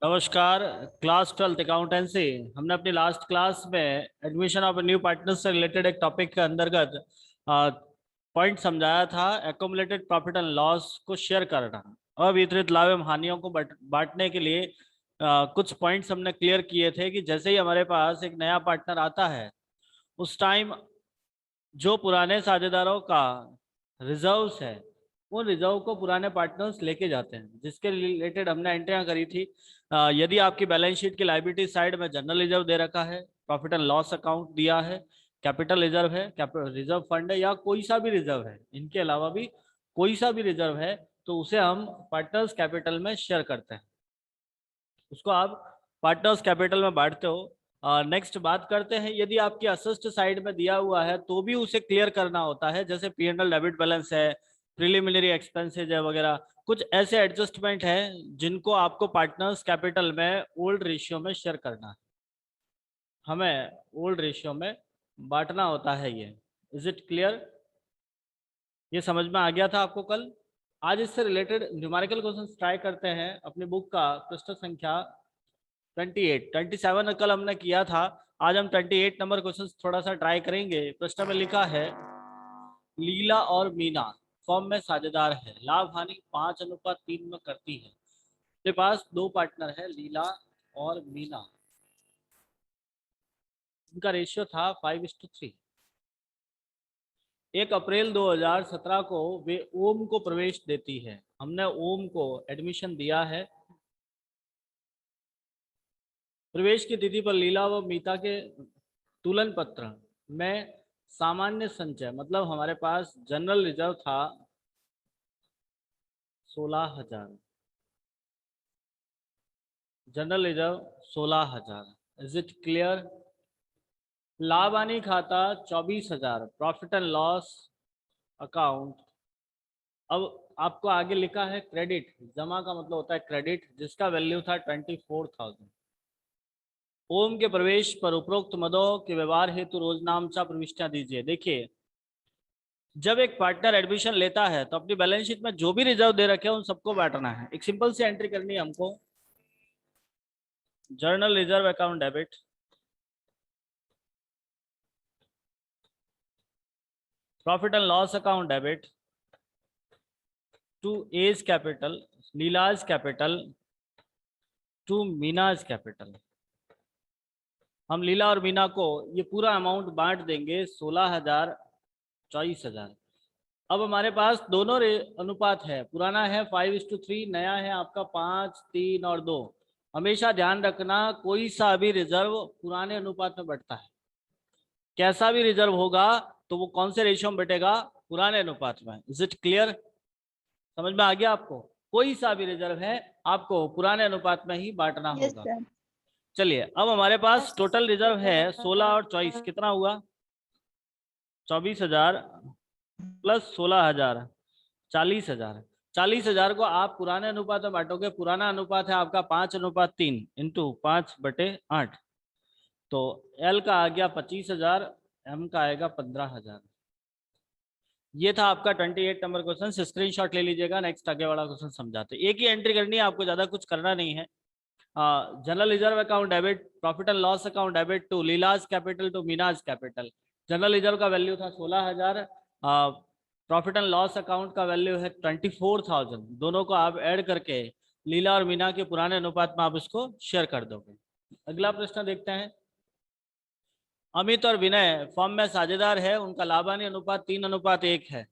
नमस्कार। Class 12th accountancy. हमने अपनी लास्ट क्लास में एडमिशन ऑफ न्यू पार्टनर्स से रिलेटेड एक टॉपिक के अंतर्गत पॉइंट समझाया था, एकोमुलेटेड प्रॉफिट एंड लॉस को शेयर करना। अवितरित लाभ एवं हानियों को बांटने के लिए कुछ पॉइंट्स हमने क्लियर किए थे कि जैसे ही हमारे पास एक नया पार्टनर आता है उस टाइम जो पुराने साझेदारों का रिजर्व्स है उन रिजर्व को पुराने पार्टनर्स लेके जाते हैं, जिसके रिलेटेड हमने एंट्रियां करी थी। यदि आपकी बैलेंस शीट की लायबिलिटी साइड में जनरल रिजर्व दे रखा है, प्रॉफिट एंड लॉस अकाउंट दिया है, कैपिटल रिजर्व है, रिजर्व फंड है, या कोई सा भी रिजर्व है, इनके अलावा भी कोई सा भी रिजर्व है, तो उसे हम पार्टनर्स कैपिटल में शेयर करते हैं। उसको आप पार्टनर्स कैपिटल में बांटते हो। नेक्स्ट बात करते हैं, यदि आपकी असिस्ट साइड में दिया हुआ है तो भी उसे क्लियर करना होता है, जैसे P&L डेबिट बैलेंस है, प्रिलिमिनरी एक्सपेंसेज है वगैरह। कुछ ऐसे एडजस्टमेंट हैं जिनको आपको पार्टनर्स कैपिटल में ओल्ड रेशियो में शेयर करना है, हमें ओल्ड रेशियो में बांटना होता है। ये इज इट क्लियर? ये समझ में आ गया था आपको कल? आज इससे रिलेटेड न्यूमेरिकल क्वेश्चन ट्राई करते हैं। अपनी बुक का पृष्ठ संख्या 28, 27 कल हमने किया था। आज हम 28 नंबर क्वेश्चन थोड़ा सा ट्राई करेंगे। पृष्ठ में लिखा है, लीला और मीना फॉर्म में साझेदार है, लाभ हानि 5:3 में करती है। मेरे पास दो पार्टनर है, लीला और मीना। उनका रेशियो था 5:3। 1 अप्रैल 2017 को वे ओम को प्रवेश देती है। हमने ओम को एडमिशन दिया है। प्रवेश की तिथि पर लीला व मीता के तुलन पत्र में सामान्य संचय, मतलब हमारे पास जनरल रिजर्व था 16,000, general reserve 16,000। Is it clear? लाभ हानि खाता 24,000, प्रॉफिट एंड लॉस अकाउंट। अब आपको आगे लिखा है क्रेडिट, जमा का मतलब होता है क्रेडिट, जिसका वैल्यू था 24,000। ओम के प्रवेश पर उपरोक्त मदों के व्यवहार हेतु रोजनामचा प्रविष्टियां दीजिए। देखिए, जब एक पार्टनर एडमिशन लेता है तो अपनी बैलेंस शीट में जो भी रिजर्व दे रखे हैं उन सबको बांटना है। एक सिंपल सी एंट्री करनी है हमको, general reserve account debit, profit and loss account debit to A's capital, Leela's capital to Meena's capital. हम लीला और मीना को ये पूरा अमाउंट बांट देंगे, 16,000, 24,000। अब हमारे पास दोनों अनुपात है, पुराना है 5:3, नया है आपका 5, 3 और 2। हमेशा ध्यान रखना, कोई सा भी रिजर्व पुराने अनुपात में बढ़ता है। कैसा भी रिजर्व होगा तो वो कौन से रेशियो में बटेगा? पुराने अनुपात में। Is it clear? समझ में आ गया आपको? कोई सा भी रिजर्व है आपको पुराने अनुपात में ही बांटना होगा। सर। चलिए, अब हमारे पास टोटल रिजर्व है 16 और 24, कितना हुआ? 24,000 प्लस 16,000, 40,000। 40,000 को आप पुराने अनुपात में बांटोगे। पुराना अनुपात है आपका 5:3 इंटू 5/8। तो एल का आ गया 25,000, एम का आएगा 15,000। ये था आपका 28 नंबर क्वेश्चन। स्क्रीनशॉट ले लीजिएगा, नेक्स्ट आगे वाला क्वेश्चन समझाते। एक ही एंट्री करनी है आपको, ज्यादा कुछ करना नहीं है। General reserve account debit, profit and loss account debit to Leela's capital to Meena's capital. General reserve का वैल्यू था 16,000, प्रॉफिट एंड लॉस अकाउंट का वैल्यू है 24,000। दोनों को आप ऐड करके लीला और मीना के पुराने अनुपात में आप इसको शेयर कर दोगे। अगला प्रश्न देखते हैं। अमित और विनय फॉर्म में साझेदार है, उनका लाभानी अनुपात 3:1 है।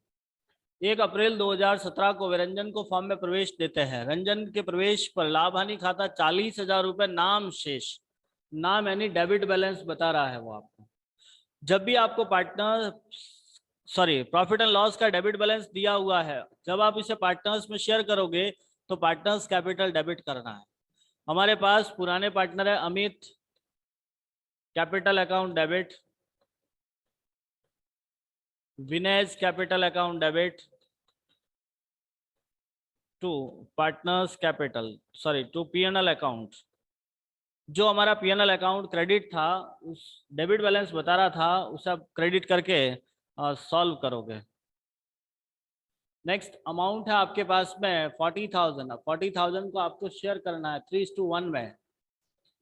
1 अप्रैल 2017 को वे रंजन को फॉर्म में प्रवेश देते हैं। रंजन के प्रवेश पर लाभ हानि खाता 40,000 रुपए नाम शेष, नाम यानी डेबिट बैलेंस बता रहा है वो आपको। जब भी आपको प्रॉफिट एंड लॉस का डेबिट बैलेंस दिया हुआ है, जब आप इसे पार्टनर्स में शेयर करोगे तो पार्टनर्स कैपिटल डेबिट करना है। हमारे पास पुराने पार्टनर है Amit, capital account debit, Vinay's capital account debit to partners capital, to P&L account. जो हमारा P&L अकाउंट क्रेडिट था, उस डेबिट बैलेंस बता रहा था, उसे आप क्रेडिट करके सॉल्व करोगे। नेक्स्ट अमाउंट है आपके पास में 40,000। अब 40,000 को आपको शेयर करना है 3:1 में।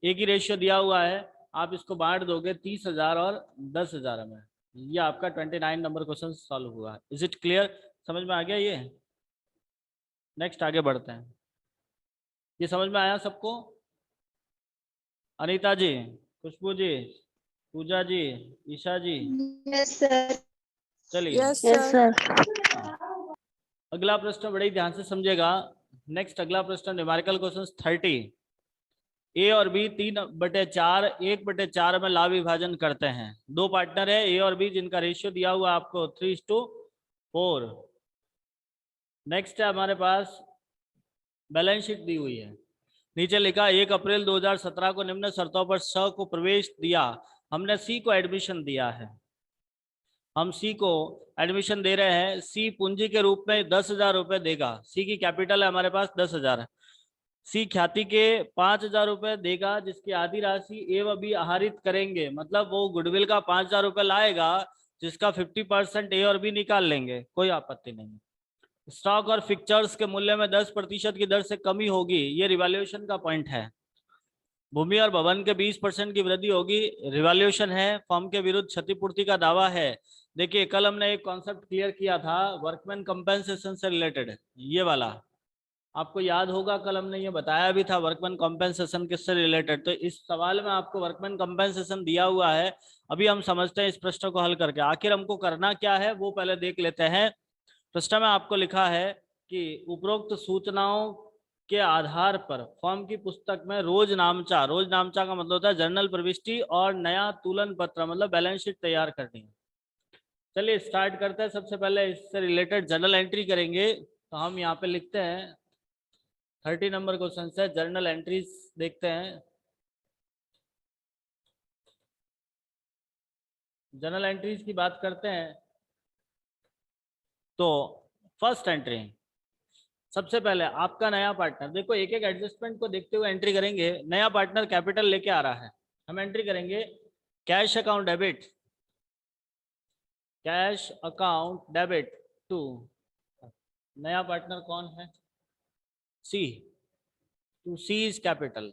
एक ही रेशियो दिया हुआ है, आप इसको बांट दोगे 30,000 और 10,000 में। ये आपका 29 नंबर क्वेश्चन सॉल्व हुआ। Is it clear? समझ में आ गया ये? नेक्स्ट आगे बढ़ते हैं। ये समझ में आया सबको? अनीता जी, खुशबू जी, पूजा जी, ईशा जी? Yes sir. चलिए यस सर। अगला प्रश्न बड़े ध्यान से समझेगा। नेक्स्ट अगला प्रश्न न्यूमेरिकल क्वेश्चन 30। ए और बी 3/4 1/4 में लाभ विभाजन करते हैं। दो पार्टनर है ए और बी जिनका रेशियो दिया हुआ आपको 3:4। नेक्स्ट है हमारे पास बैलेंस शीट दी हुई है। नीचे लिखा 1 अप्रैल 2017 को निम्न शर्तों पर स को प्रवेश दिया। हमने सी को एडमिशन दिया है। हम सी को एडमिशन दे रहे हैं। सी पूंजी के रूप में 10,000 रुपए देगा। सी की कैपिटल है हमारे पास 10,000। सी ख्याति के 5,000 रुपए देगा जिसकी आधी राशि ए व बी आहरित करेंगे। मतलब वो गुडविल का 5,000 रुपए लाएगा जिसका 50% ए और बी निकाल लेंगे, कोई आपत्ति नहीं। स्टॉक और फिक्चर्स के मूल्य में 10% की दर से कमी होगी, ये रिवैल्यूएशन का पॉइंट है। भूमि और भवन के 20% की वृद्धि होगी, रिवैल्यूएशन है। फर्म के विरुद्ध क्षतिपूर्ति का दावा है। देखिए कल हमने एक कॉन्सेप्ट क्लियर किया था वर्कमैन कंपेंसेशन से रिलेटेड, ये वाला आपको याद होगा। कल हमने ये बताया भी था वर्कमैन कंपेंसेशन किससे रिलेटेड। तो इस सवाल में आपको वर्कमैन कंपेंसेशन दिया हुआ है। अभी हम समझते हैं इस प्रश्न को हल करके आखिर हमको करना क्या है वो पहले देख लेते हैं। प्रश्न में आपको लिखा है कि उपरोक्त सूचनाओं के आधार पर फर्म की पुस्तक में रोज नामचा का मतलब होता है जर्नल प्रविष्टि और नया तुलन पत्र मतलब बैलेंस शीट तैयार करनी है। चलिए स्टार्ट करते हैं। सबसे पहले इससे रिलेटेड जर्नल एंट्री करेंगे। तो हम यहाँ पे लिखते हैं 30 नंबर क्वेश्चन से जर्नल एंट्रीज देखते हैं। जर्नल एंट्रीज की बात करते हैं तो फर्स्ट एंट्री सबसे पहले आपका नया पार्टनर। देखो एक एक एडजस्टमेंट को देखते हुए एंट्री करेंगे। नया पार्टनर कैपिटल लेके आ रहा है, हम एंट्री करेंगे cash account debit, cash account debit to नया पार्टनर कौन है? C, to C is capital.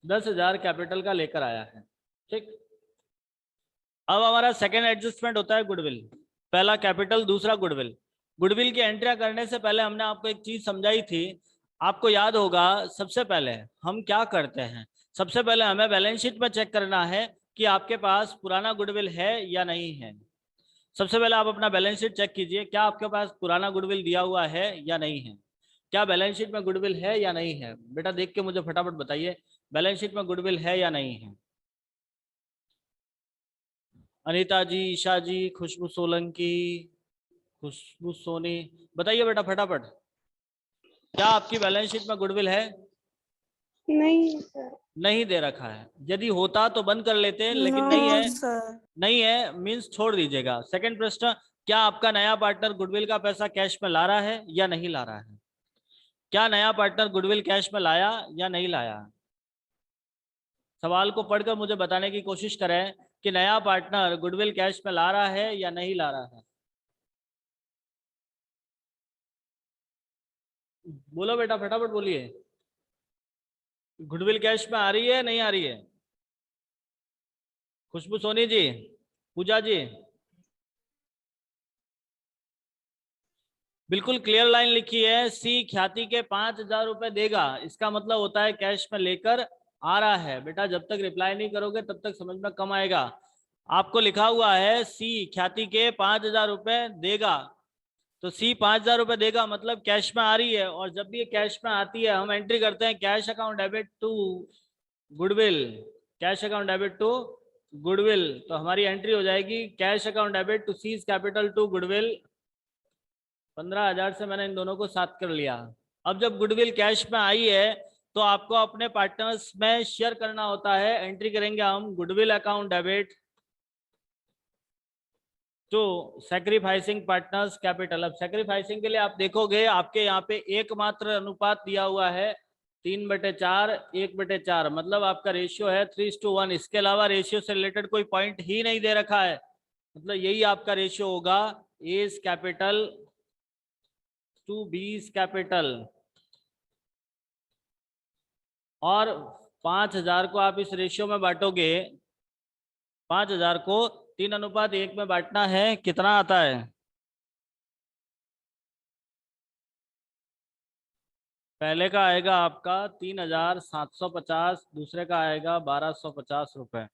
10,000 capital का लेकर आया है, ठीक। अब हमारा सेकेंड एडजस्टमेंट होता है गुडविल। पहला कैपिटल, दूसरा गुडविल। गुडविल की एंट्री करने से पहले हमने आपको एक चीज समझाई थी, आपको याद होगा। सबसे पहले हम क्या करते हैं, सबसे पहले हमें बैलेंस शीट में चेक करना है कि आपके पास पुराना गुडविल है या नहीं है। सबसे पहले आप अपना बैलेंस शीट चेक कीजिए, क्या आपके पास पुराना गुडविल दिया हुआ है या नहीं है। क्या बैलेंस शीट में गुडविल है या नहीं है? बेटा देख के मुझे फटाफट बताइए, बैलेंस शीट में गुडविल है या नहीं है। अनीता जी, ईशा जी, खुशबू सोलंकी, खुशबू सोनी, बताइए बेटा फटाफट, क्या आपकी बैलेंस शीट में गुडविल है? नहीं सर। नहीं दे रखा है। यदि होता तो बंद कर लेते, लेकिन नहीं है। नहीं है मीन्स छोड़ दीजिएगा। सेकंड प्रश्न, क्या आपका नया पार्टनर गुडविल का पैसा कैश में ला रहा है या नहीं ला रहा है? क्या नया पार्टनर गुडविल कैश में लाया या नहीं लाया? सवाल को पढ़कर मुझे बताने की कोशिश करें कि नया पार्टनर गुडविल कैश में ला रहा है या नहीं ला रहा है। बोलो बेटा फटाफट बोलिए, गुडविल कैश में आ रही है नहीं आ रही है? खुशबू सोनी जी, पूजा जी, बिल्कुल क्लियर लाइन लिखी है। सी ख्याति के 5,000 रुपए देगा, इसका मतलब होता है कैश में लेकर आ रहा है। बेटा जब तक रिप्लाई नहीं करोगे तब तक समझ में कम आएगा। आपको लिखा हुआ है सी ख्याति के 5,000 रुपए देगा, तो सी 5,000 रुपए देगा मतलब कैश में आ रही है। और जब भी ये कैश में आती है हम एंट्री करते हैं cash account debit to goodwill, cash account debit to goodwill. तो हमारी एंट्री हो जाएगी cash account debit to C's capital to goodwill. 15,000 से मैंने इन दोनों को साथ कर लिया। अब जब गुडविल कैश में आई है तो आपको अपने पार्टनर्स में शेयर करना होता है। एंट्री करेंगे हम goodwill account debit to sacrificing partners capital. अब सैक्रिफाइसिंग के लिए आप देखोगे आपके यहाँ पे एकमात्र अनुपात दिया हुआ है 3/4 1/4, मतलब आपका रेशियो है 3:1। इसके अलावा रेशियो से रिलेटेड कोई पॉइंट ही नहीं दे रखा है, मतलब यही आपका रेशियो होगा A's capital to B's capital, और 5000 को आप इस रेशियो में बांटोगे, 5000 को 3:1 में बांटना है, कितना आता है? पहले का आएगा आपका 3750, दूसरे का आएगा 1250 रुपए।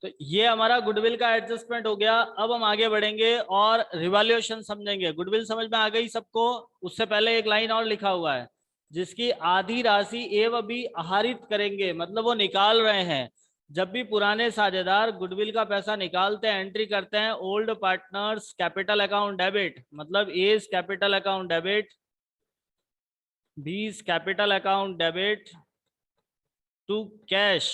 तो ये हमारा गुडविल का एडजस्टमेंट हो गया। अब हम आगे बढ़ेंगे और रिवैल्यूएशन समझेंगे। गुडविल समझ में आ गई सबको? उससे पहले एक लाइन और लिखा हुआ है, जिसकी आधी राशि ए व बी आहरित करेंगे, मतलब वो निकाल रहे हैं। जब भी पुराने साझेदार गुडविल का पैसा निकालते हैं, एंट्री करते हैं old partners capital account debit, मतलब A's capital account debit, B's capital account debit to cash,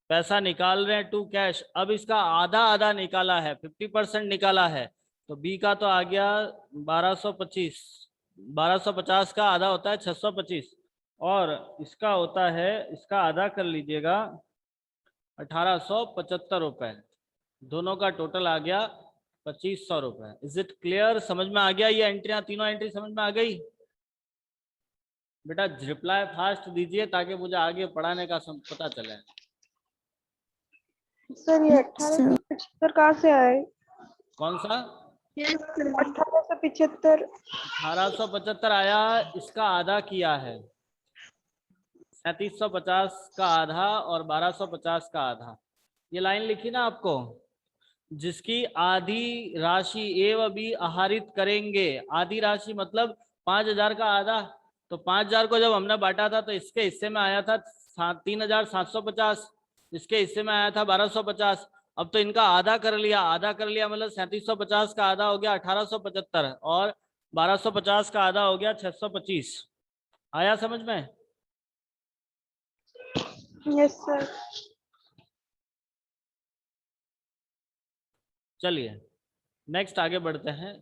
पैसा निकाल रहे हैं टू कैश। अब इसका आधा आधा निकाला है, 50% निकाला है, तो बी का तो आ गया 1225, 1250 का आधा होता है 625, और इसका होता है, इसका आधा कर लीजिएगा 1875 रुपए। दोनों का टोटल आ गया 2500 रुपए। Is it clear? समझ में आ गया? ये एंट्रियां, तीनों एंट्री समझ में आ गई? बेटा रिप्लाई फास्ट दीजिए ताकि मुझे आगे पढ़ाने का पता चले। सर ये 1875 कहाँ से आए? कौन सा? 1875। 1875 आया, इसका आधा किया है, 3750 का आधा और 1250 का आधा। ये लाइन लिखी ना आपको, जिसकी आधी राशि ए व बी आहरित करेंगे। आधी राशि मतलब 5000 का आधा, तो 5000 को जब हमने बांटा था तो इसके हिस्से में आया था 3750, इसके हिस्से में आया था 1250। अब तो इनका आधा कर लिया, आधा कर लिया मतलब 3750 का आधा हो गया 1875, और 1250 का आधा हो गया 625। आया समझ में? Yes sir. चलिए नेक्स्ट आगे बढ़ते हैं।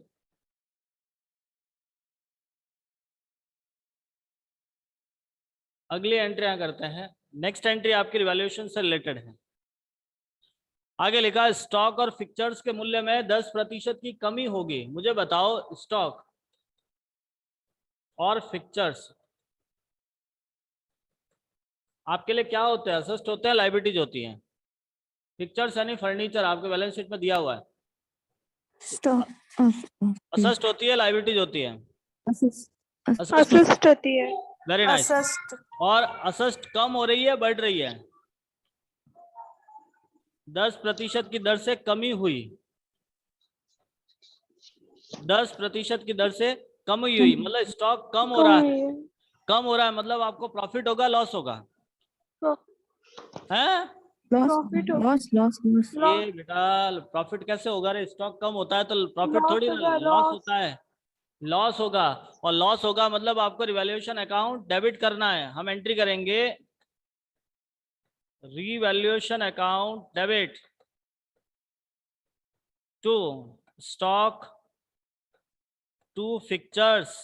अगली एंट्रियां करते हैं। नेक्स्ट एंट्री आपकी रिवैल्यूएशन से रिलेटेड है। आगे लिखा स्टॉक और फिक्चर्स के मूल्य में 10% की कमी होगी। मुझे बताओ स्टॉक और फिक्चर्स आपके लिए क्या होते हैं? असेस्ट होते हैं, लायबिलिटीज होती हैं। फिक्चर्स यानी फर्नीचर, आपके बैलेंस शीट में दिया हुआ है। असेस्ट होती है, लायबिलिटीज होती है। असिस्ट होती है। Very nice. और असेस्ट कम हो रही है, बढ़ रही है? 10% की दर से कमी हुई, 10% की दर से कम हुई, मतलब स्टॉक कम हो रहा है। कम हो रहा है मतलब आपको प्रॉफिट होगा, लॉस होगा? हैं? लॉस। ये बेटा प्रॉफिट कैसे होगा रे? स्टॉक कम होता है तो प्रॉफिट थोड़ी ना, लॉस होता है। लॉस होगा, और लॉस होगा मतलब आपको रिवैल्यूएशन अकाउंट डेबिट करना है। हम एंट्री करेंगे revaluation account debit to stock to fixtures.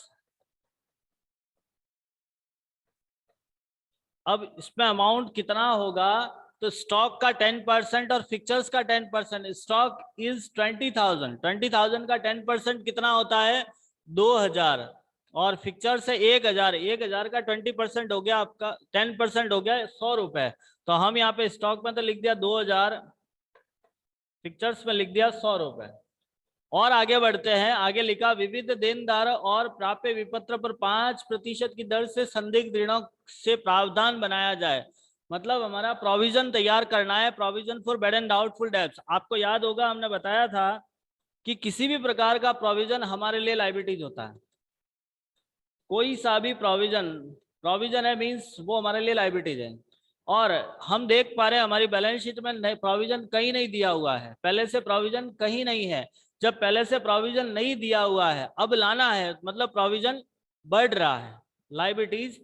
अब इसमें अमाउंट कितना होगा? तो स्टॉक का 10% और फिक्चर्स का 10%। स्टॉक इज 20,000, 20,000 का 10% कितना होता है? 2000, और फिक्चर से 1000, 1000 का 20% हो गया आपका, 10% हो गया 100 रुपए। तो हम यहाँ पे स्टॉक में तो लिख दिया 2000, फिक्चर्स में लिख दिया 100 रुपए। और आगे बढ़ते हैं। आगे लिखा विविध देनदार और प्राप्य विपत्र पर 5% की दर से संदिग्ध ऋणों से प्रावधान बनाया जाए। मतलब हमारा प्रोविजन तैयार करना है, provision for bad and doubtful debts. आपको याद होगा हमने बताया था कि किसी भी प्रकार का प्रोविजन हमारे लिए लायबिलिटीज होता है। कोई सा भी प्रोविजन है मींस वो हमारे लिए लायबिलिटीज है। और हम देख पा रहे हैं हमारी बैलेंस शीट में प्रोविजन कहीं नहीं दिया हुआ है, पहले से प्रोविजन कहीं नहीं है। जब पहले से प्रोविजन नहीं दिया हुआ है, अब लाना है, मतलब प्रोविजन बढ़ रहा है, लायबिलिटीज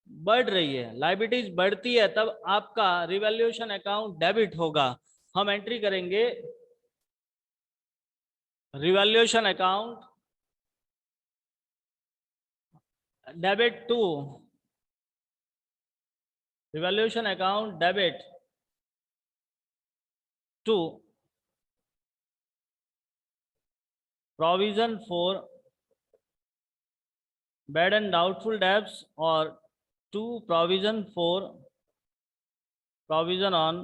बढ़ रही है। लायबिलिटीज बढ़ती है तब आपका रिवैल्यूएशन अकाउंट डेबिट होगा। हम एंट्री करेंगे revaluation account debit to revaluation account debit to provision for bad and doubtful debts और 2 provision for provision on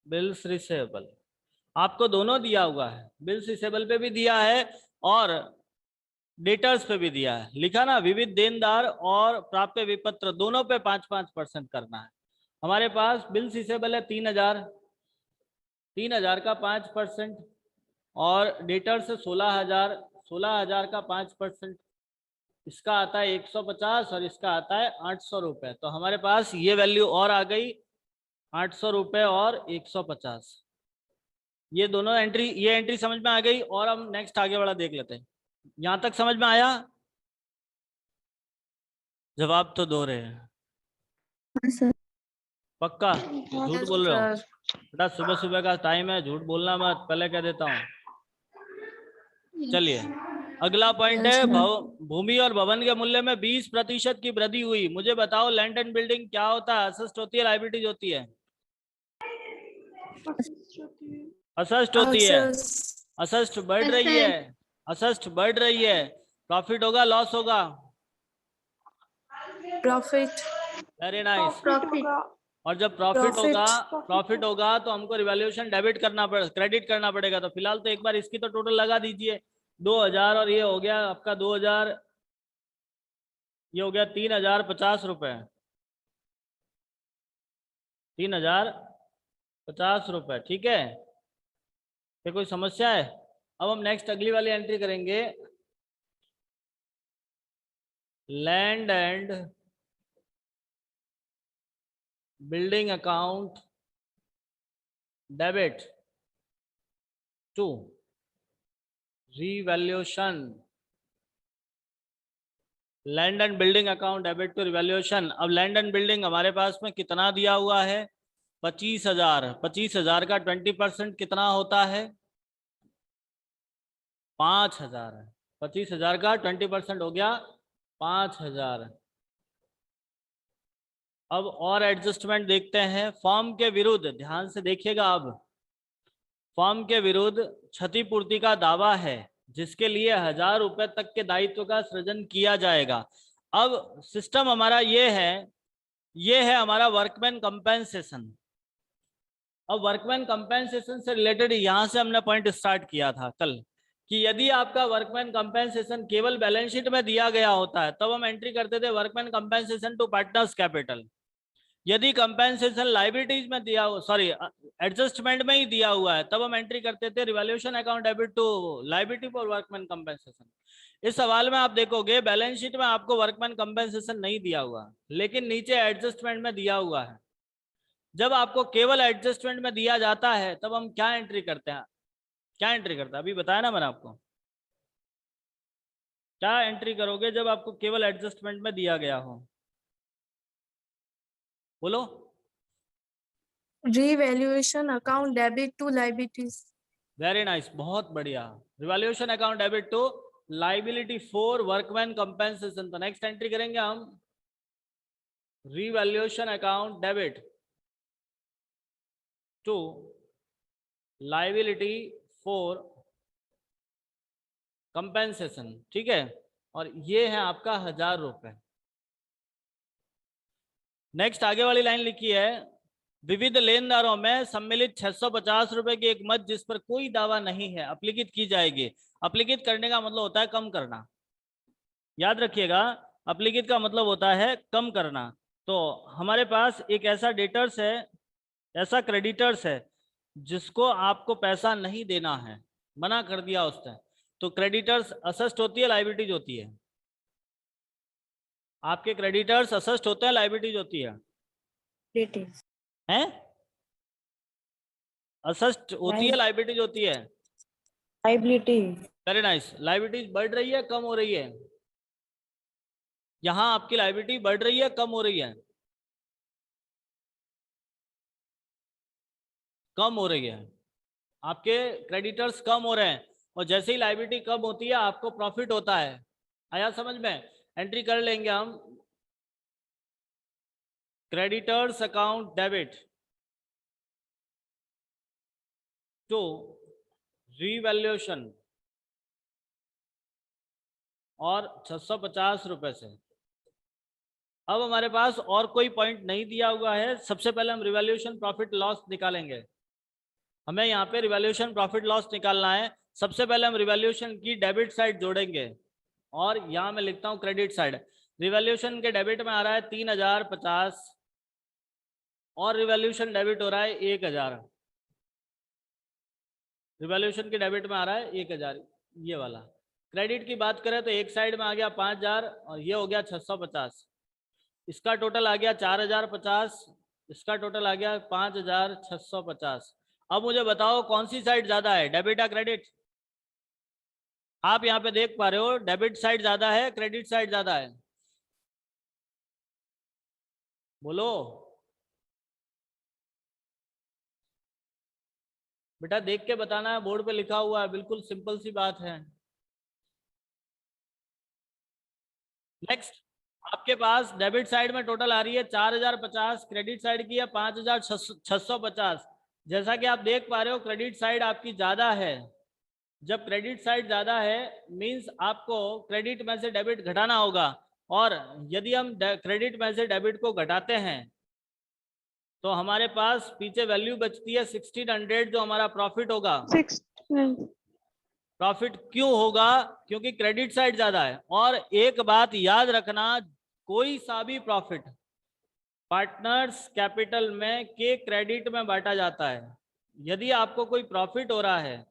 bills receivable. आपको दोनों दिया हुआ है, बिल्स रिसेवेबल पे भी दिया है और डेटर्स पे भी दिया है। लिखा ना, विविध देनदार और प्राप्य विपत्र दोनों पे 5-5% करना है। हमारे पास बिल्स रिसेवेबल है 3000 का 5% और डेटर से 16,000 का 5%, इसका आता है 150 और इसका आता है 800 रुपये। तो हमारे पास ये वैल्यू और आ गई 800 रुपये और 150। ये दोनों एंट्री, ये एंट्री समझ में आ गई। और हम नेक्स्ट आगे वाला देख लेते हैं। यहां तक समझ में आया? जवाब तो दो रहे हैं। हाँ सर। पक्का? झूठ बोल रहे हो बेटा? सुबह सुबह का टाइम है, झूठ बोलना मत, पहले कह देता हूँ। चलिए अगला पॉइंट है, भूमि और भवन के मूल्य में 20% की वृद्धि हुई। मुझे बताओ लैंड एंड बिल्डिंग क्या होता है? असेस्ट होती है, लायबिलिटीज होती है? असेस्ट होती है। असेस्ट बढ़ रही है, असेस्ट बढ़ रही है। प्रॉफिट होगा, लॉस होगा? प्रॉफिट। Very nice. प्रॉफिट। और जब प्रॉफिट होगा तो हमको रिवैल्यूएशन डेबिट करना पड़ेगा, क्रेडिट करना पड़ेगा। तो फिलहाल तो एक बार इसकी तो टोटल लगा दीजिए 2000 और ये हो गया आपका 2000, ये हो गया 3050 रुपये, 3050 रुपये। ठीक है, ये कोई समस्या है? अब हम नेक्स्ट अगली वाली एंट्री करेंगे, land and building account debit to revaluation. Land and building account debit to revaluation. अब लैंड एंड बिल्डिंग हमारे पास में कितना दिया हुआ है? 25,000। 25,000 का 20% कितना होता है? 5,000 है। 25,000 का 20% हो गया 5,000। अब और एडजस्टमेंट देखते हैं। फॉर्म के विरुद्ध, ध्यान से देखिएगा, अब फॉर्म के विरुद्ध क्षतिपूर्ति का दावा है जिसके लिए 1000 रुपए तक के दायित्व का सृजन किया जाएगा। अब सिस्टम हमारा ये है हमारा वर्कमैन कंपेंसेशन। अब वर्कमैन कंपेंसेशन से रिलेटेड यहां से हमने पॉइंट स्टार्ट किया था कल कि यदि आपका वर्कमैन कंपेंसेशन केवल बैलेंस शीट में दिया गया होता है तब हम एंट्री करते थे workman compensation to partners capital. यदि कंपेंसेशन लाइबिलिटीज में दिया हो, सॉरी एडजस्टमेंट में ही दिया हुआ है, तब हम एंट्री करते थे revaluation account debit to liability for workman compensation. इस सवाल में आप देखोगे बैलेंस शीट में आपको वर्कमैन कंपेंसेशन नहीं दिया हुआ, लेकिन नीचे एडजस्टमेंट में दिया हुआ है। जब आपको केवल एडजस्टमेंट में दिया जाता है तब हम क्या एंट्री करते हैं? क्या एंट्री करते हैं? अभी बताया ना मैंने आपको, क्या एंट्री करोगे जब आपको केवल एडजस्टमेंट में दिया गया हो? बोलो। Revaluation account debit to liabilities. Very nice, बहुत बढ़िया। Revaluation account debit to liability for workman compensation. तो नेक्स्ट एंट्री करेंगे हम revaluation account debit to liability for compensation. ठीक है, और ये है आपका 1000 रुपए। नेक्स्ट आगे वाली लाइन लिखी है, विविध लेनदारों में सम्मिलित 650 रुपए की एक मद जिस पर कोई दावा नहीं है अप्लिकित की जाएगी। अप्लिकित करने का मतलब होता है कम करना, याद रखिएगा। अप्लिकित का मतलब होता है कम करना। तो हमारे पास एक ऐसा डेटर्स है, ऐसा क्रेडिटर्स है जिसको आपको पैसा नहीं देना है, मना कर दिया उसने। तो क्रेडिटर्स असेस्ट होती है, लायबिलिटीज होती है? आपके क्रेडिटर्स असेस्ट होते हैं, लायबिलिटीज होती है? हैं? असेस्ट होती है, लायबिलिटीज होती है? लायबिलिटी। Very nice. लायबिलिटीज बढ़ रही है, कम हो रही है? यहाँ आपकी लायबिलिटी बढ़ रही है, कम हो रही है? कम हो रही है। आपके क्रेडिटर्स कम हो रहे हैं और जैसे ही लायबिलिटी कम होती है आपको प्रॉफिट होता है। आया समझ में? एंट्री कर लेंगे हम creditors account debit to revaluation और 650 रुपए से। अब हमारे पास और कोई पॉइंट नहीं दिया हुआ है। सबसे पहले हम रिवैल्यूएशन प्रॉफिट लॉस निकालेंगे। हमें यहाँ पे रिवैल्यूएशन प्रॉफिट लॉस निकालना है। सबसे पहले हम रिवैल्यूएशन की डेबिट साइड जोड़ेंगे और यहाँ मैं लिखता हूँ क्रेडिट साइड। रिवैल्यूएशन के डेबिट में आ रहा है 3050 और रिवैल्यूएशन डेबिट हो रहा है 1000। रिवैल्यूएशन के डेबिट में आ रहा है 1000, ये वाला। क्रेडिट की बात करें तो एक साइड में आ गया 5000 और ये हो गया 650। इसका टोटल आ गया 4050, इसका टोटल आ गया 5650। अब मुझे बताओ कौन सी साइड ज्यादा है, डेबिट या क्रेडिट? आप यहाँ पे देख पा रहे हो डेबिट साइड ज्यादा है, क्रेडिट साइड ज्यादा है? बोलो बेटा, देख के बताना है, बोर्ड पे लिखा हुआ है, बिल्कुल सिंपल सी बात है। नेक्स्ट, आपके पास डेबिट साइड में टोटल आ रही है 4050, क्रेडिट साइड की है 5650। जैसा कि आप देख पा रहे हो क्रेडिट साइड आपकी ज्यादा है। जब क्रेडिट साइड ज्यादा है मींस आपको क्रेडिट में से डेबिट घटाना होगा, और यदि हम क्रेडिट में से डेबिट को घटाते हैं तो हमारे पास पीछे वैल्यू बचती है 1600, जो हमारा प्रॉफिट होगा। 69। प्रॉफिट क्यों होगा? क्योंकि क्रेडिट साइड ज्यादा है। और एक बात याद रखना, कोई सा भी प्रॉफिट पार्टनर्स कैपिटल में के क्रेडिट में बांटा जाता है। यदि आपको कोई प्रॉफिट हो रहा है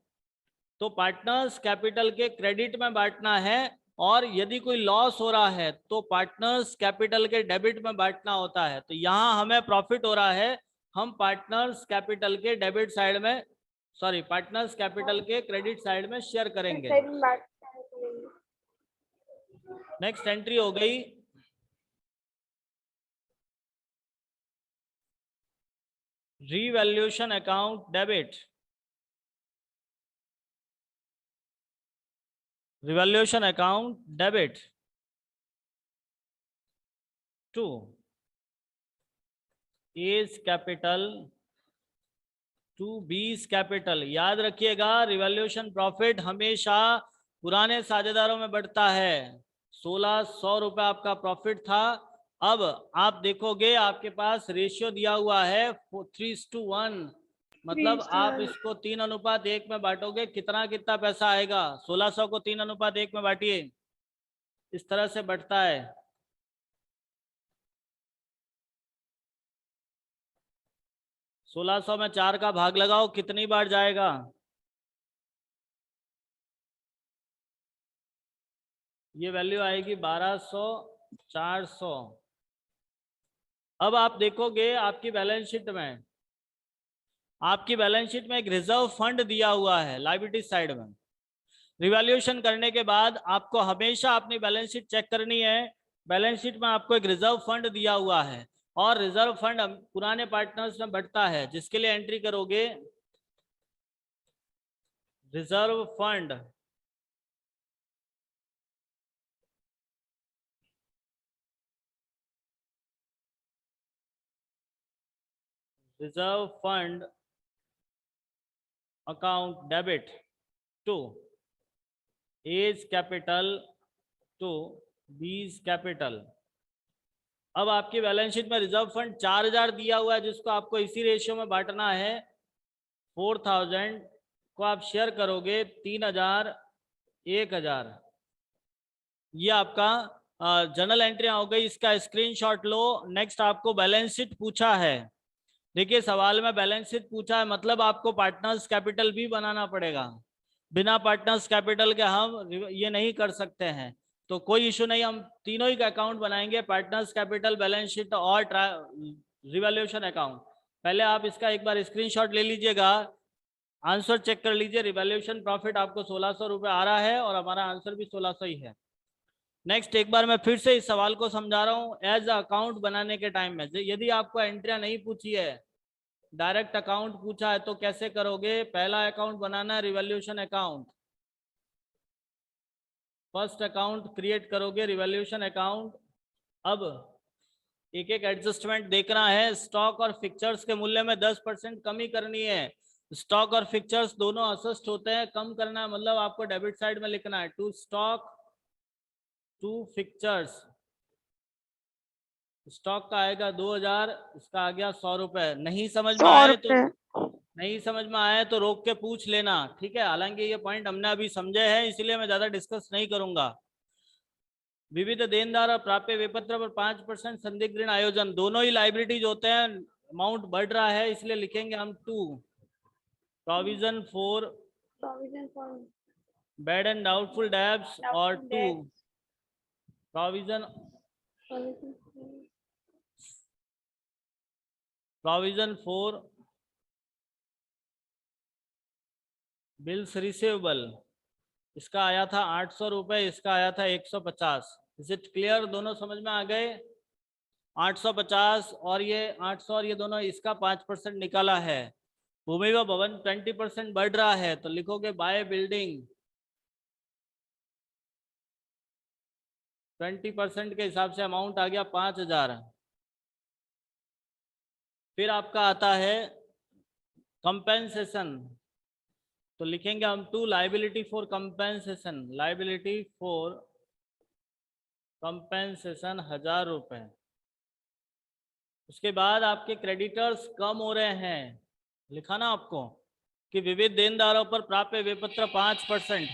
तो पार्टनर्स कैपिटल के क्रेडिट में बांटना है, और यदि कोई लॉस हो रहा है तो पार्टनर्स कैपिटल के डेबिट में बांटना होता है। तो यहाँ हमें प्रॉफिट हो रहा है, हम पार्टनर्स कैपिटल के डेबिट साइड में, सॉरी पार्टनर्स कैपिटल के क्रेडिट साइड में शेयर करेंगे। नेक्स्ट एंट्री हो गई revaluation account debit. Revaluation account debit to A's capital to B's capital. याद रखिएगा रिवैल्यूएशन प्रॉफिट हमेशा पुराने साझेदारों में बढ़ता है। 1600 रुपए आपका प्रॉफिट था। अब आप देखोगे आपके पास रेशियो दिया हुआ है 3:1, मतलब आप इसको 3:1 में बांटोगे, कितना कितना पैसा आएगा? 1600 को 3:1 में बांटिए, इस तरह से बढ़ता है। सोलह सौ में 4 का भाग लगाओ, कितनी बार जाएगा? ये वैल्यू आएगी 1200, 400। अब आप देखोगे आपकी बैलेंस शीट में, आपकी बैलेंस शीट में एक रिजर्व फंड दिया हुआ है लायबिलिटी साइड में। रिवैल्यूएशन करने के बाद आपको हमेशा अपनी बैलेंस शीट चेक करनी है। बैलेंस शीट में आपको एक रिजर्व फंड दिया हुआ है, और रिजर्व फंड पुराने पार्टनर्स में बढ़ता है, जिसके लिए एंट्री करोगे reserve fund. Reserve fund account debit to A's capital to B's capital. अब आपकी बैलेंस शीट में रिजर्व फंड 4000 दिया हुआ है, जिसको आपको इसी रेशियो में बांटना है। 4000 को आप शेयर करोगे 3000, 1000। ये आपका जनरल एंट्री हो गई। इसका स्क्रीनशॉट लो। नेक्स्ट आपको बैलेंस शीट पूछा है। देखिए सवाल में बैलेंस शीट पूछा है, मतलब आपको पार्टनर्स कैपिटल भी बनाना पड़ेगा। बिना पार्टनर्स कैपिटल के हम ये नहीं कर सकते हैं, तो कोई इशू नहीं, हम तीनों ही का अकाउंट बनाएंगे, पार्टनर्स कैपिटल, बैलेंस शीट और रिवैल्यूएशन अकाउंट। पहले आप इसका एक बार स्क्रीनशॉट ले लीजिएगा, आंसर चेक कर लीजिए। रिवैल्यूएशन प्रॉफिट आपको 1600 रुपये आ रहा है और हमारा आंसर भी 1600 ही है। नेक्स्ट एक बार मैं फिर से इस सवाल को समझा रहा हूँ। एज अकाउंट बनाने के टाइम में यदि आपको एंट्रियां नहीं पूछी है, डायरेक्ट अकाउंट पूछा है, तो कैसे करोगे? पहला अकाउंट बनाना है revaluation account. First account create करोगे रिवैल्यूएशन अकाउंट। अब एक एक एडजस्टमेंट देखना है। स्टॉक और फिक्चर्स के मूल्य में 10% कमी करनी है। स्टॉक और फिक्चर्स दोनों असिस्ट होते हैं, कम करना है मतलब आपको डेबिट साइड में लिखना है to stock to fixtures, stock का आएगा 2000, इसका आ गया 100 रुपए। नहीं समझ में 100 आए तो रुपए। नहीं समझ में आए तो रोक के पूछ लेना, ठीक है। हालांकि ये पॉइंट हमने अभी समझे हैं, इसलिए मैं ज्यादा डिस्कस नहीं करूंगा। विविध देनदार और प्राप्य विपत्र पर 5% संदिग्ध ऋण आयोजन, दोनों ही लाइबिलिटीज होते हैं, अमाउंट बढ़ रहा है इसलिए लिखेंगे हम 2। Provision for provision for bad and doubtful debts और 2 प्रोविजन फॉर बिल्स रिसीवेबल, इसका आया था 800 रुपए, इसका आया था 150। Is it clear? दोनों समझ में आ गए? 850 और ये 800 और ये दोनों, इसका 5% निकाला है। भूमि व भवन 20% बढ़ रहा है तो लिखोगे बाय बिल्डिंग 20% के हिसाब से अमाउंट आ गया 5000। फिर आपका आता है कंपेंसेशन, तो लिखेंगे हम 2 liability for compensation, liability for compensation 1000 रुपए। उसके बाद आपके क्रेडिटर्स कम हो रहे हैं, लिखा ना आपको कि विविध देनदारों पर प्राप्य विपत्र 5%।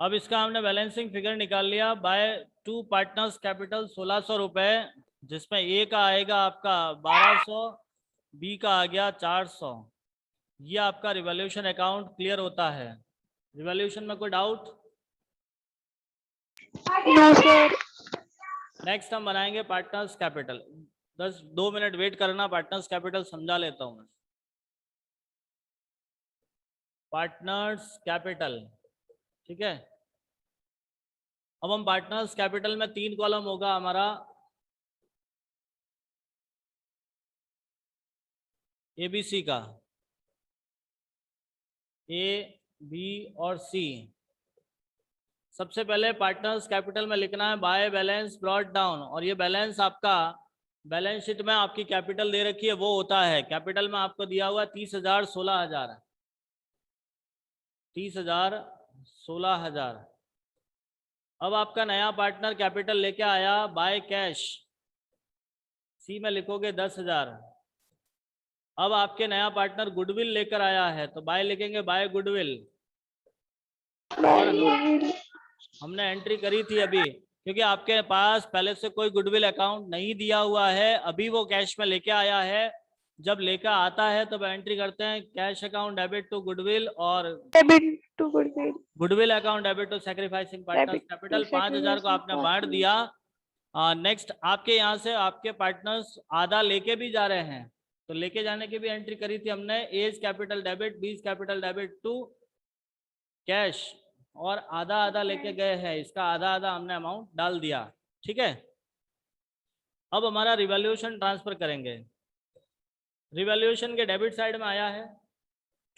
अब इसका हमने बैलेंसिंग फिगर निकाल लिया। बाय 2 पार्टनर्स कैपिटल 1600 रुपए, जिसमें ए का आएगा आपका 1200, बी का आ गया 400। ये आपका रिवॉल्यूशन अकाउंट क्लियर होता है। रिवॉल्यूशन में कोई डाउट? No sir. नेक्स्ट हम बनाएंगे पार्टनर्स कैपिटल। 2 मिनट वेट करना, पार्टनर्स कैपिटल समझा लेता हूँ मैं। पार्टनर्स कैपिटल, ठीक है। अब हम पार्टनर्स कैपिटल में 3 कॉलम होगा हमारा, एबीसी का, ए बी और सी। सबसे पहले पार्टनर्स कैपिटल में लिखना है बाय बैलेंस ब्रॉट डाउन, और ये बैलेंस आपका बैलेंस शीट में आपकी कैपिटल दे रखी है वो होता है। कैपिटल में आपको दिया हुआ 30,000, 16,000, 30,000, 16,000। अब आपका नया पार्टनर कैपिटल लेके आया बाय कैश, सी में लिखोगे 10,000। अब आपके नया पार्टनर गुडविल लेकर आया है तो बाय लिखेंगे बाय गुडविल। हमने एंट्री करी थी अभी, क्योंकि आपके पास पहले से कोई गुडविल अकाउंट नहीं दिया हुआ है, अभी वो कैश में लेके आया है। जब लेकर आता है तो एंट्री करते हैं cash account debit to goodwill और debit to goodwill, goodwill account debit to sacrificing partners capital. 5,000 को आपने बांट दिया। नेक्स्ट आपके यहाँ से आपके पार्टनर्स आधा लेके भी जा रहे हैं, तो लेके जाने की भी एंट्री करी थी हमने, A's capital debit, B's capital debit to cash, और आधा आधा लेके गए हैं, इसका आधा आधा हमने अमाउंट डाल दिया, ठीक है। अब हमारा रिवॉल्यूशन ट्रांसफर करेंगे। रिवॉल्यूशन के डेबिट साइड में आया है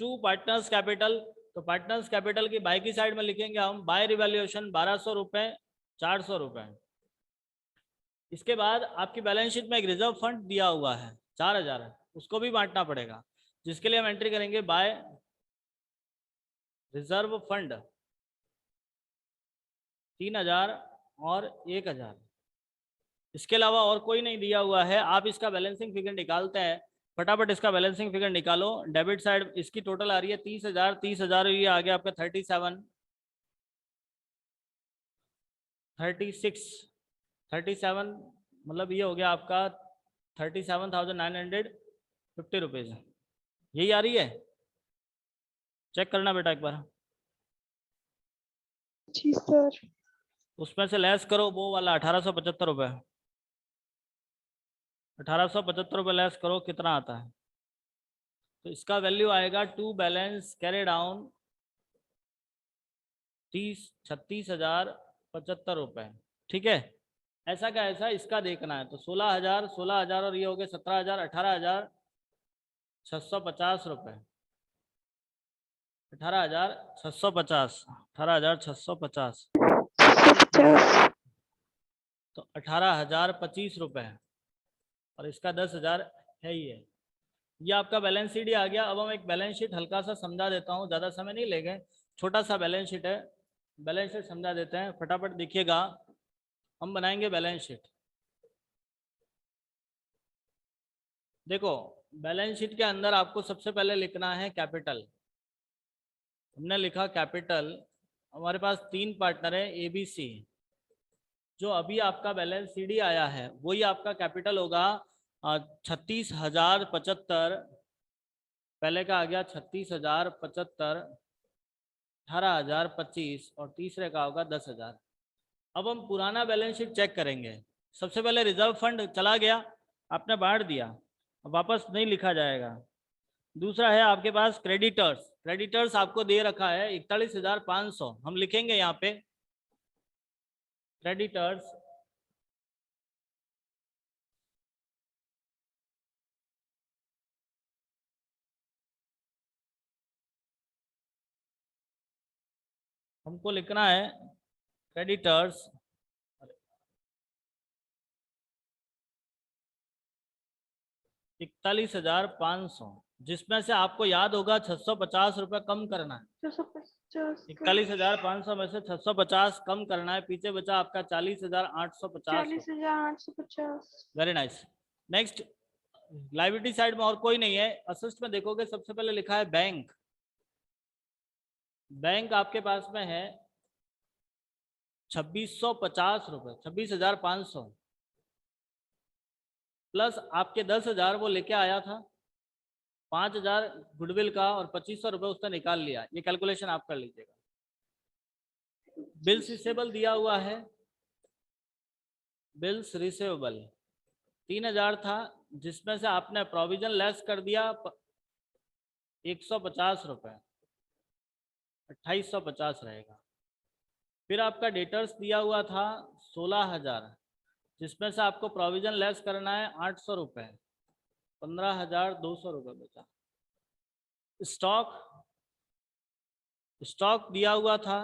2 पार्टनर्स कैपिटल, तो पार्टनर्स कैपिटल की बाई की साइड में लिखेंगे हम बाय रिवॉल्यूशन 1200 रुपए, 400 रुपए। इसके बाद आपकी बैलेंस शीट में एक रिजर्व फंड दिया हुआ है 4000 है, उसको भी बांटना पड़ेगा, जिसके लिए हम एंट्री करेंगे बाय रिजर्व फंड 3000 और 1000। इसके अलावा और कोई नहीं दिया हुआ है। आप इसका बैलेंसिंग फिगर निकालते हैं, फटाफट इसका बैलेंसिंग फिगर निकालो। डेबिट साइड इसकी टोटल आ रही है 30,000, 30,000 ये आ गया आपका 37, 36, 37 मतलब ये हो गया आपका 37,950 रुपीज़। यही आ रही है? चेक करना बेटा एक बार। जी सर। उसमें से लेस करो वो वाला 1875 रुपये, 1875 रुपये लेस करो, कितना आता है? तो इसका वैल्यू आएगा टू बैलेंस कैरी डाउन 36,075 रुपये, ठीक है। ऐसा का ऐसा इसका देखना है, तो 16,000, 16,000 और ये हो गए 17,000, 18,650 रुपये, 18,650, 18,650 650, तो 18,025 रुपए और इसका 10,000 है ही है। ये आपका बैलेंस शीट ही आ गया। अब हम एक बैलेंस शीट हल्का सा समझा देता हूँ, ज़्यादा समय नहीं लेंगे, छोटा सा बैलेंस शीट है, बैलेंस शीट समझा देते हैं, फटाफट देखिएगा। हम बनाएंगे बैलेंस शीट। देखो बैलेंस शीट के अंदर आपको सबसे पहले लिखना है कैपिटल। हमने लिखा कैपिटल। हमारे पास 3 पार्टनर है ABC। जो अभी आपका बैलेंस शीट आया है वही आपका कैपिटल होगा 36,075। पहले का आ गया 36,075, 18,025 और तीसरे का होगा 10,000। अब हम पुराना बैलेंस शीट चेक करेंगे। सबसे पहले रिजर्व फंड चला गया, आपने बांट दिया, अब वापस नहीं लिखा जाएगा। दूसरा है आपके पास क्रेडिटर्स। क्रेडिटर्स आपको दे रखा है 41,500, हम लिखेंगे यहाँ पे क्रेडिटर्स। हमको लिखना है क्रेडिटर्स 41,500, जिसमें से आपको याद होगा 650 रुपये कम करना है। 650, 41,500 में से 650 कम करना है, पीछे बचा आपका 40,850। 40,850। Very nice. Next liability side में और कोई नहीं है। असिस्ट में देखोगे सबसे पहले लिखा है बैंक। बैंक आपके पास में है 2,650 रुपये, 26,500 प्लस आपके 10,000 वो लेके आया था, 5,000 गुडविल का और 2,500 रुपये उसने निकाल लिया। ये कैलकुलेशन आप कर लीजिएगा। बिल्स रिसेबल दिया हुआ है, बिल्स रिसेवेबल 3,000 था, जिसमें से आपने प्रोविजन लेस कर दिया 150 रुपये, 2,850 रहेगा। फिर आपका डेटर्स दिया हुआ था 16,000, जिसमें से आपको प्रोविजन लेस करना है 800 रुपये, 15,200 रुपये बचा। स्टॉक दिया हुआ था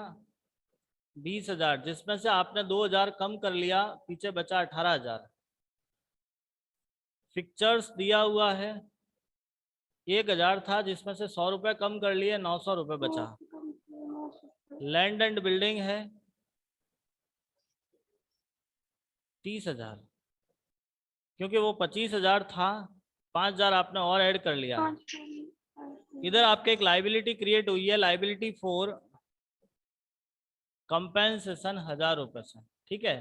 20,000, जिसमें से आपने 2,000 कम कर लिया, पीछे बचा 18,000। फिक्चर्स दिया हुआ है 1,000 था, जिसमें से 100 रुपये कम कर लिए, 900 रुपये बचा। लैंड एंड बिल्डिंग है 30,000, क्योंकि वो 25,000 था, 5,000 आपने और ऐड कर लिया। इधर आपके एक लाइबिलिटी क्रिएट हुई है, लाइबिलिटी फॉर कंपेंसेशन 1,000 रुपये से। ठीक है,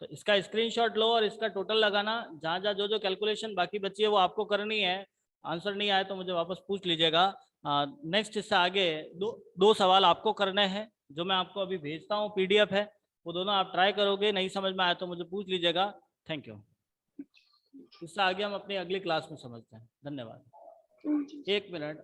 तो इसका स्क्रीनशॉट लो और इसका टोटल लगाना। जहाँ जहाँ जो जो कैलकुलेशन बाकी बची है वो आपको करनी है। आंसर नहीं आए तो मुझे वापस पूछ लीजिएगा। नेक्स्ट इससे आगे दो सवाल आपको करने हैं, जो मैं आपको अभी भेजता हूँ, PDF है, वो दोनों आप ट्राई करोगे। नहीं समझ में आया तो मुझे पूछ लीजिएगा। Thank you. इससे आगे हम अपनी अगली क्लास में समझते हैं। धन्यवाद। 1 मिनट।